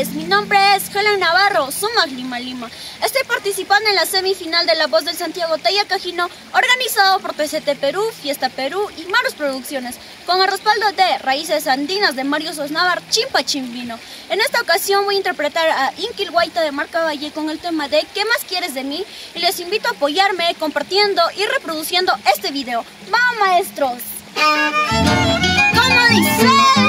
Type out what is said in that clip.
noches, mi nombre es Helen Navarro, Sumac Lima Lima. Estoy participando en la semifinal de La Voz del Santiago Taya Cajino, organizado por TCT Perú, Fiesta Perú y Maros Producciones, con el respaldo de Raíces Andinas de Mario Sosnávar, Chimpa Chimbino. En esta ocasión voy a interpretar a Inquil Guaita de Marca Valle con el tema de ¿Qué más quieres de mí? Y les invito a apoyarme compartiendo y reproduciendo este video. ¡Vamos, maestros! ¿Cómo dice?